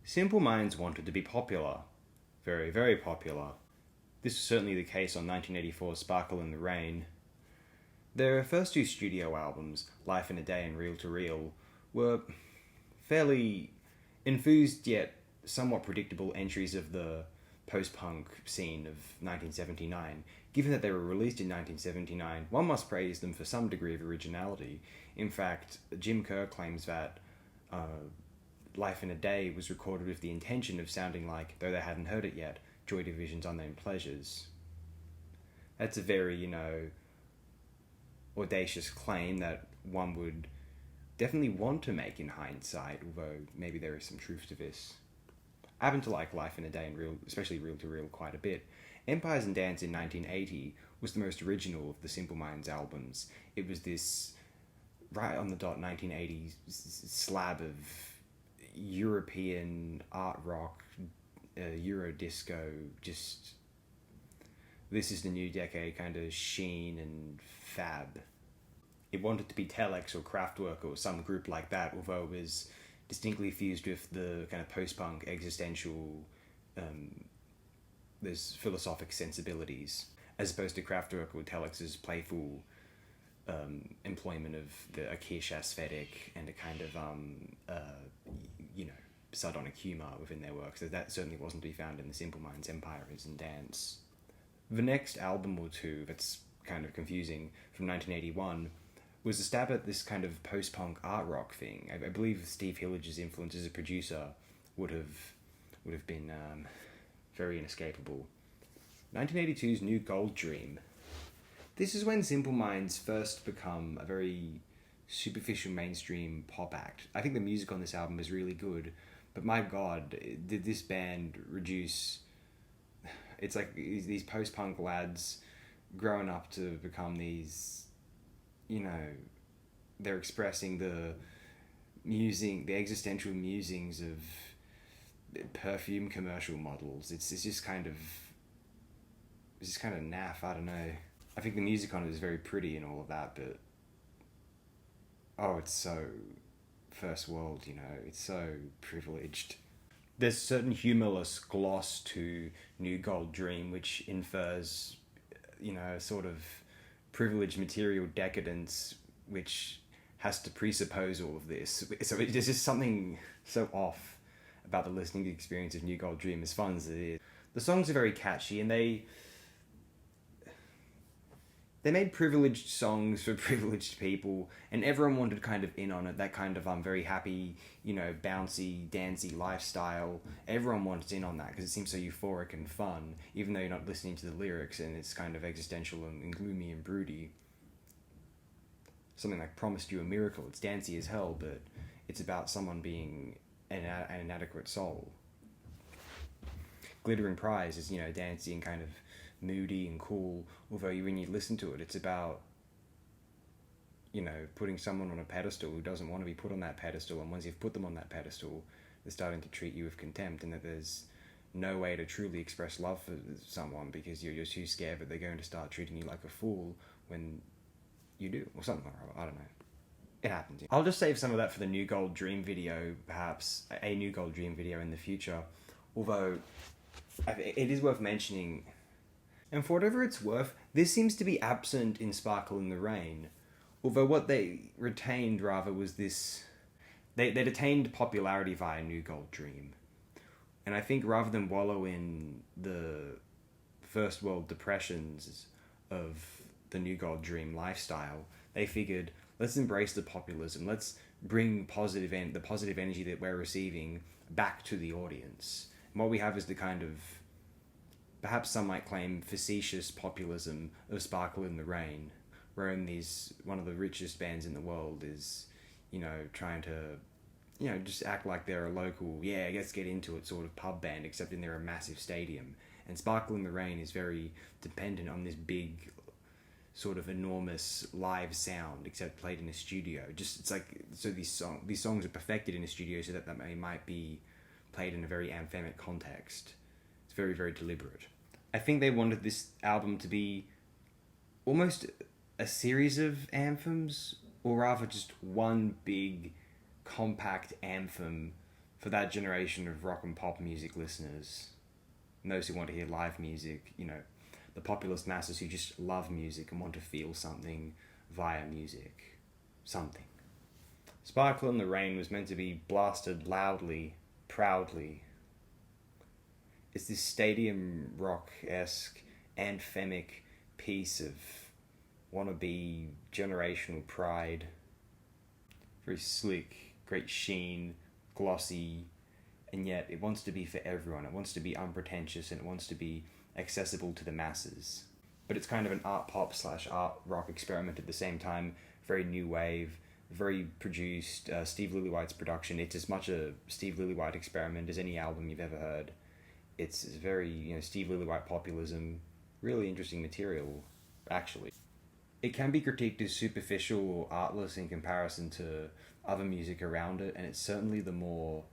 Simple Minds wanted to be popular. Very, very popular. This was certainly the case on 1984's Sparkle in the Rain. Their first two studio albums, Life in a Day and Reel to Reel, were fairly enthused yet somewhat predictable entries of the post-punk scene of 1979. Given that they were released in 1979, one must praise them for some degree of originality. In fact, Jim Kerr claims that Life in a Day was recorded with the intention of sounding like, though they hadn't heard it yet, Joy Division's Unnamed Pleasures. That's a very, audacious claim that one would definitely want to make in hindsight, although maybe there is some truth to this. I happen to like Life in a Day and Reel, especially Reel to Reel, quite a bit. Empires and Dance in 1980 was the most original of the Simple Minds albums. It was this right on the dot 1980s slab of European art rock, Euro disco, just this is the new decade kind of sheen and fab. It wanted to be Telex or Kraftwerk or some group like that, although it was distinctly fused with the kind of post-punk existential, there's philosophic sensibilities, as opposed to Kraftwerk or Telex's playful employment of the Akish aesthetic and a kind of, sardonic humour within their work. So that certainly wasn't to be found in the Simple Minds' Empires and Dance. The next album or two that's kind of confusing, from 1981, was a stab at this kind of post-punk art rock thing. I believe Steve Hillage's influence as a producer would have been very inescapable. 1982's New Gold Dream. This is when Simple Minds first become a very superficial mainstream pop act. I think the music on this album is really good, but my god, did this band reduce... It's like these post-punk lads growing up to become these, they're expressing the existential musings of perfume commercial models. It's just kind of naff, I don't know. I think the music on it is very pretty and all of that, but it's so first world, it's so privileged. There's a certain humorless gloss to New Gold Dream, which infers, a sort of privileged material decadence, which has to presuppose all of this. So there's just something so off about the listening experience of New Gold Dream, as fun as it is. The songs are very catchy, and they made privileged songs for privileged people, and everyone wanted kind of in on it, that kind of very happy, bouncy, dancey lifestyle. Everyone wants in on that because it seems so euphoric and fun, even though you're not listening to the lyrics and it's kind of existential and gloomy and broody. Something like Promised You a Miracle, it's dancey as hell, but it's about someone being an inadequate soul. Glittering Prize is, dancey and kind of moody and cool, although when you listen to it, it's about, putting someone on a pedestal who doesn't want to be put on that pedestal, and once you've put them on that pedestal, they're starting to treat you with contempt, and that there's no way to truly express love for someone because you're too scared that they're going to start treating you like a fool when you do, or something like that. I don't know. It happens. I'll just save some of that for the New Gold Dream video, perhaps a New Gold Dream video in the future, although it is worth mentioning. And for whatever it's worth, this seems to be absent in Sparkle in the Rain. Although what they retained, rather, was this... They'd attained popularity via New Gold Dream. And I think rather than wallow in the first world depressions of the New Gold Dream lifestyle, they figured, let's embrace the populism. Let's bring the positive energy that we're receiving back to the audience. And what we have is the kind of... perhaps some might claim facetious populism of Sparkle in the Rain, wherein one of the richest bands in the world is, trying to, just act like they're a local, let's get into it sort of pub band, except in they're a massive stadium. And Sparkle in the Rain is very dependent on this big, sort of enormous live sound, except played in a studio. It's like, so these songs are perfected in a studio so that they might be played in a very anthemic context. It's very, very deliberate. I think they wanted this album to be almost a series of anthems, or rather just one big, compact anthem for that generation of rock and pop music listeners, and those who want to hear live music, the populist masses who just love music and want to feel something via music. Something. Sparkle in the Rain was meant to be blasted loudly, proudly. It's this stadium rock-esque, anthemic piece of wannabe generational pride. Very slick, great sheen, glossy, and yet it wants to be for everyone. It wants to be unpretentious and it wants to be accessible to the masses. But it's kind of an art pop / art rock experiment at the same time. Very new wave, very produced. Steve Lillywhite's production. It's as much a Steve Lillywhite experiment as any album you've ever heard. It's very, Steve Lillywhite populism. Really interesting material, actually. It can be critiqued as superficial or artless in comparison to other music around it, and it's certainly the more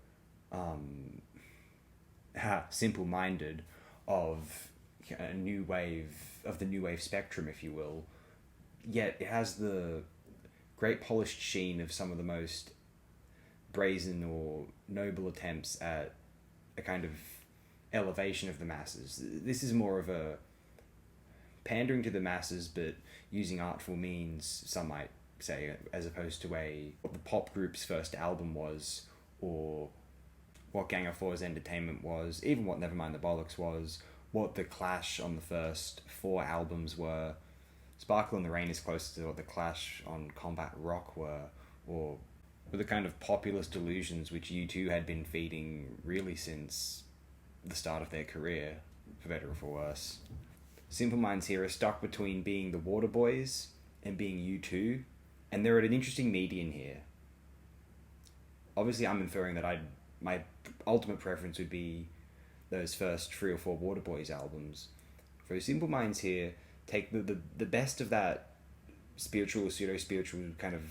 simple-minded of a new wave, of the new wave spectrum, if you will. Yet it has the great polished sheen of some of the most brazen or noble attempts at a kind of elevation of the masses. This is more of a pandering to the masses, but using artful means, some might say, as opposed to what the pop group's first album was, or what Gang of Four's Entertainment was, even what Nevermind the Bollocks was, what the Clash on the first 4 albums were. Sparkle in the Rain is closer to what the Clash on Combat Rock were, or the kind of populist delusions which U2 had been feeding really since the start of their career, for better or for worse. Simple Minds here are stuck between being the Waterboys and being U2, and they're at an interesting median here. Obviously, I'm inferring that my ultimate preference would be those first 3 or 4 Waterboys albums. For Simple Minds here, take the best of that spiritual or pseudo-spiritual kind of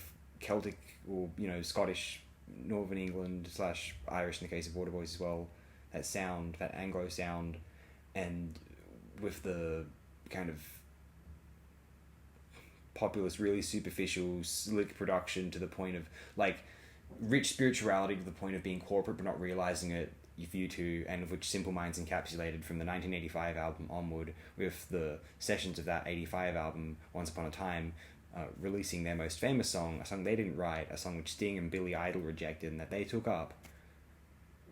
Celtic or, Scottish, Northern England / Irish in the case of Waterboys as well, that sound, that Anglo sound, and with the kind of populist, really superficial, slick production to the point of, rich spirituality to the point of being corporate but not realizing it, if you two, and of which Simple Minds encapsulated from the 1985 album onward, with the sessions of that 85 album, Once Upon a Time, releasing their most famous song, a song they didn't write, a song which Sting and Billy Idol rejected and that they took up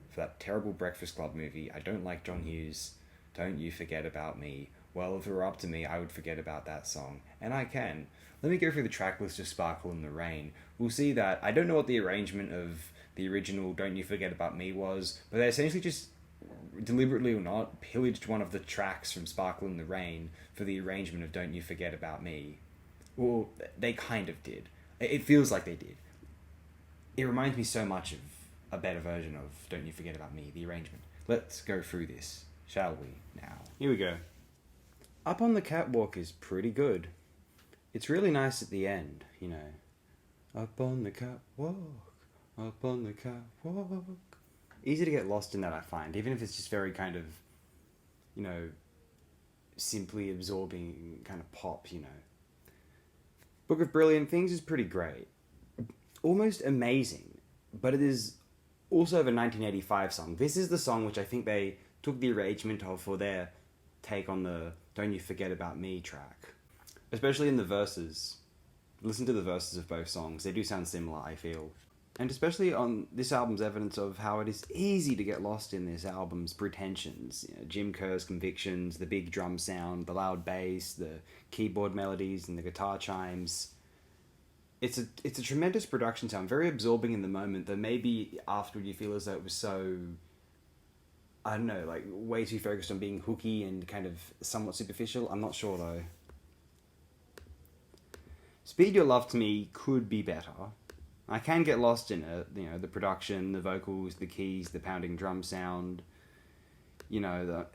for that terrible Breakfast Club movie, I Don't Like John Hughes, Don't You Forget About Me. Well, if it were up to me, I would forget about that song. And I can. Let me go through the track list of Sparkle in the Rain. We'll see that I don't know what the arrangement of the original Don't You Forget About Me was, but they essentially just, deliberately or not, pillaged one of the tracks from Sparkle in the Rain for the arrangement of Don't You Forget About Me. Well, they kind of did. It feels like they did. It reminds me so much of a better version of Don't You Forget About Me, the arrangement. Let's go through this, shall we, now? Here we go. Up on the Catwalk is pretty good. It's really nice at the end, Up on the catwalk, up on the catwalk. Easy to get lost in that, I find, even if it's just very kind of, simply absorbing kind of pop, Book of Brilliant Things is pretty great. Almost amazing, but it is also of a 1985 song. This is the song which I think they took the arrangement of for their take on the Don't You Forget About Me track. Especially in the verses. Listen to the verses of both songs. They do sound similar, I feel. And especially on this album's evidence of how it is easy to get lost in this album's pretensions. Jim Kerr's convictions, the big drum sound, the loud bass, the keyboard melodies, and the guitar chimes. It's a tremendous production sound, very absorbing in the moment, though maybe afterward you feel as though it was so, I don't know, way too focused on being hooky and kind of somewhat superficial. I'm not sure, though. Speed Your Love to me could be better. I can get lost in it, the production, the vocals, the keys, the pounding drum sound, and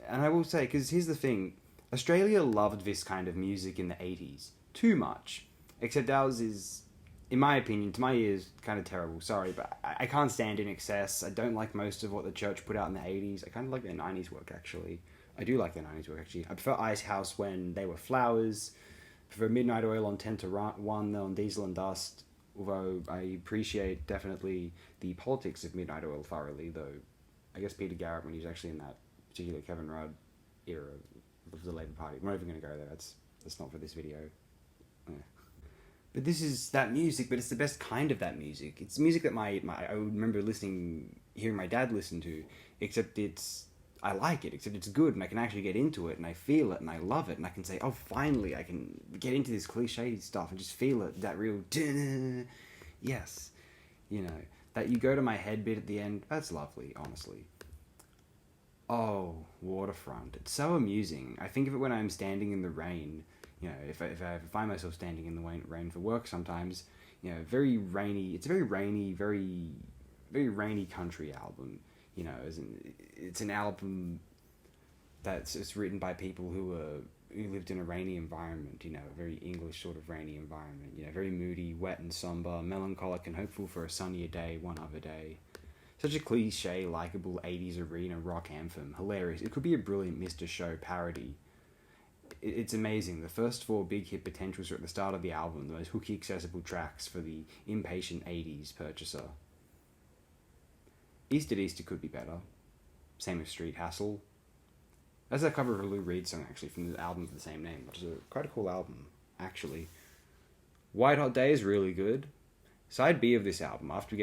I will say, because here's the thing, Australia loved this kind of music in the 80s, too much, except ours is, in my opinion, to my ears, kind of terrible, sorry, but I can't stand In Excess. I don't like most of what the Church put out in the 80s. I kind of like their 90s work, actually. I do like their 90s work, actually. I prefer Ice House when they were Flowers. I prefer Midnight Oil on 10 to 1 on Diesel and Dust. Although I appreciate definitely the politics of Midnight Oil thoroughly, though I guess Peter Garrett, when he was actually in that particular Kevin Rudd era of the Labour Party, I'm not even going to go there. That's not for this video. Yeah. But this is that music, but it's the best kind of that music. It's music that my I remember hearing my dad listen to, except I like it, except it's good, and I can actually get into it, and I feel it, and I love it, and I can say, oh, finally, I can get into this cliche stuff and just feel it, that real, yes, that you go to my head bit at the end, that's lovely, honestly. Oh, Waterfront. It's so amusing. I think of it when I'm standing in the rain. If I find myself standing in the rain for work sometimes, very rainy. It's a very rainy, very, very rainy country album. It's an album it's written by people who lived in a rainy environment. A very English sort of rainy environment. Very moody, wet and somber, melancholic and hopeful for a sunnier day, one other day. Such a cliche, likeable 80s arena rock anthem. Hilarious. It could be a brilliant Mr. Show parody. It's amazing. The first 4 big hit potentials are at the start of the album, the most hooky accessible tracks for the impatient 80s purchaser. East at Easter could be better. Same with Street Hassle. That's a cover of a Lou Reed song, actually, from the album of the same name, which is quite a cool album, actually. White Hot Day is really good. Side B of this album, after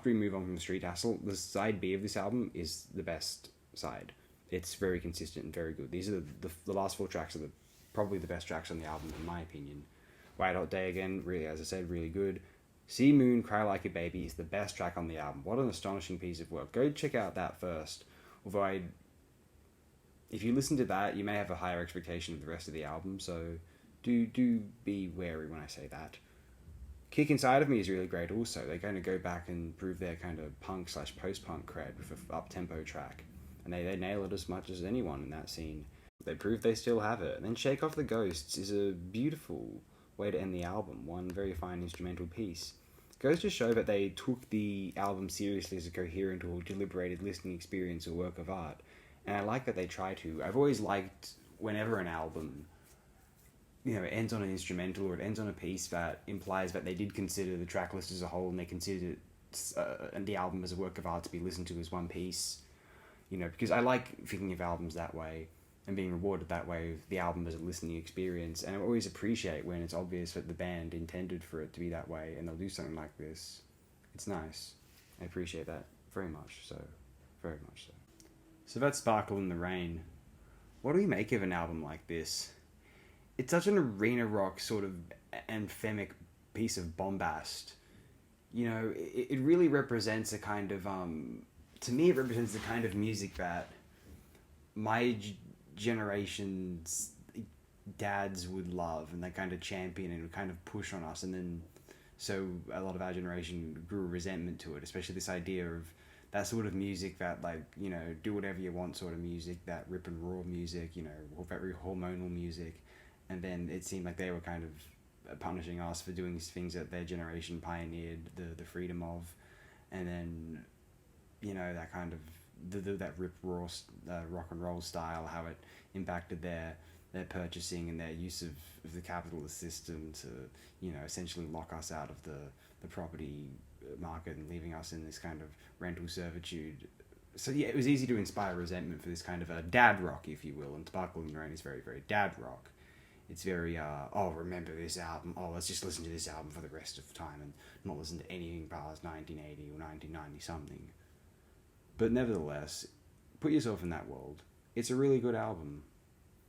we move on from Street Hassle, the side B of this album is the best side. It's very consistent and very good. These are the last 4 tracks are probably the best tracks on the album, in my opinion. White Hot Day, again, really, as I said, really good. See Moon, Cry Like a Baby is the best track on the album. What an astonishing piece of work. Go check out that first. Although if you listen to that, you may have a higher expectation of the rest of the album, so do be wary when I say that. Kick Inside of Me is really great also. They're going to go back and prove their kind of punk/post-punk cred with an up-tempo track. And they nail it as much as anyone in that scene. They prove they still have it. And then Shake Off the Ghosts is a beautiful way to end the album. One very fine instrumental piece. It goes to show that they took the album seriously as a coherent or deliberated listening experience or work of art. And I like that they try to. I've always liked whenever an album it ends on an instrumental or it ends on a piece that implies that they did consider the track list as a whole and they considered the album as a work of art to be listened to as one piece. Because I like thinking of albums that way and being rewarded that way with the album as a listening experience. And I always appreciate when it's obvious that the band intended for it to be that way and they'll do something like this. It's nice. I appreciate that very much so. Very much so. So that's Sparkle in the Rain. What do we make of an album like this? It's such an arena rock sort of anthemic piece of bombast. It really represents a kind of, to me it represents the kind of music that my generation's dads would love and they kind of champion and would kind of push on us, and then so a lot of our generation grew a resentment to it, especially this idea of that sort of music that do whatever you want sort of music, that rip and roar music, very hormonal music. And then it seemed like they were kind of punishing us for doing these things that their generation pioneered the freedom of. And then, that kind of, that rip roar rock and roll style, how it impacted their purchasing and their use of the capitalist system to, essentially lock us out of the property market and leaving us in this kind of rental servitude. So yeah, it was easy to inspire resentment for this kind of a dad rock, if you will. And Sparkle in the Rain is very, very dad rock. It's very, remember this album. Oh, let's just listen to this album for the rest of the time and not listen to anything past 1980 or 1990 something. But nevertheless, put yourself in that world. It's a really good album.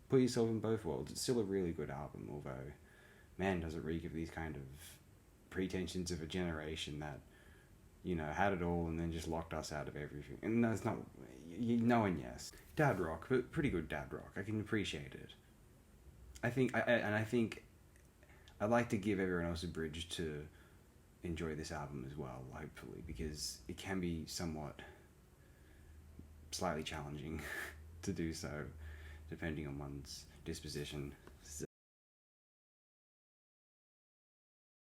Put yourself in both worlds. It's still a really good album, although, man, does it reek of these kind of pretensions of a generation that, had it all and then just locked us out of everything. And that's not, and yes. Dad rock, but pretty good dad rock. I can appreciate it. I think I'd like to give everyone else a bridge to enjoy this album as well, hopefully, because it can be somewhat slightly challenging to do so, depending on one's disposition.